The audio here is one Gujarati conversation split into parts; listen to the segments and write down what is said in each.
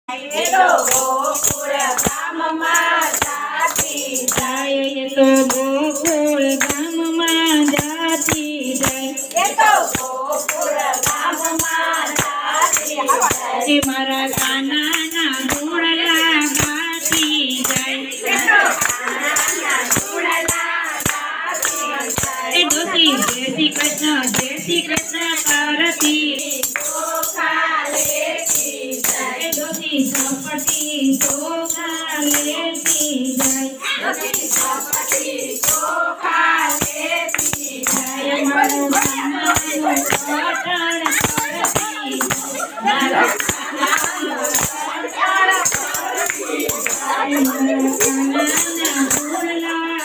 ગોકુળ ગામમાં જાતી જાય, તો ગોકુળ ગામમાં જાતી જાય, તો ગોકુળ ગામમાં જાતી જાય, મારા કાનાના ગુણલા ગાતી જાય, ડોસી જય શ્રી કૃષ્ણ કરતી સપટી ચોખા લેતી જાય, મારું કાનાનું કટણ કરતી જાય, મારા કાનાના ગુણલા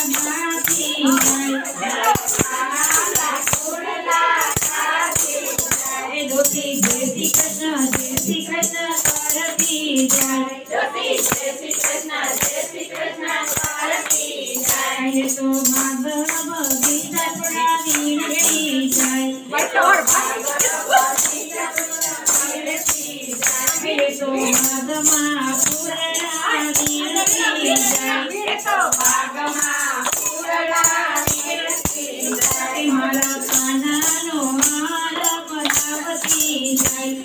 ગાતી જાય, ડોસી જય શ્રી કૃષ્ણ કરતી જાય, તો ભાગવ ગીતા પડાવી જાય, તો ભાગમાં પુરાવી જાય, મારા કાનાનો હાર બનાવતી જાય,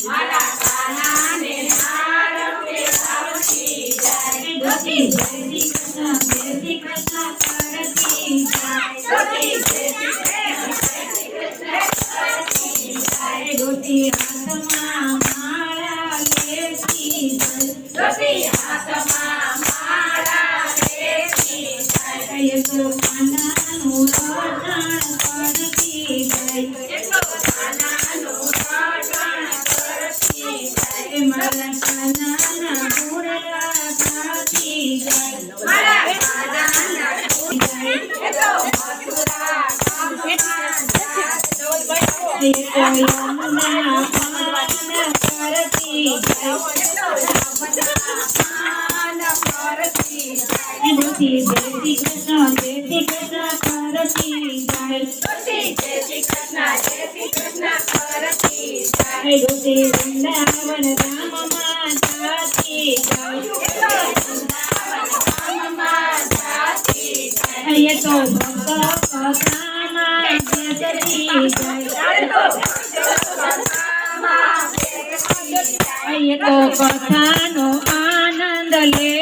મારા કાનાને હાર પહેરાવતી જાય, ડોસી જય શ્રી કૃષ્ણ કરતી જાય, ડોસી હાથમાં માળા લેતી જાય, તો કાનાનું રટણ કરતી જાય, મારા કાનાના ગુણલા ગાતી જાય, યમુના પાન કરતી જાય, ડોસી જય શ્રી કૃષ્ણ કરતી જાય, ડોસી વૃંદાવન ધામમાં જાતી જાય, તો ભક્ત કથામાં જતી જાય, તો કથાનો આનંદ લે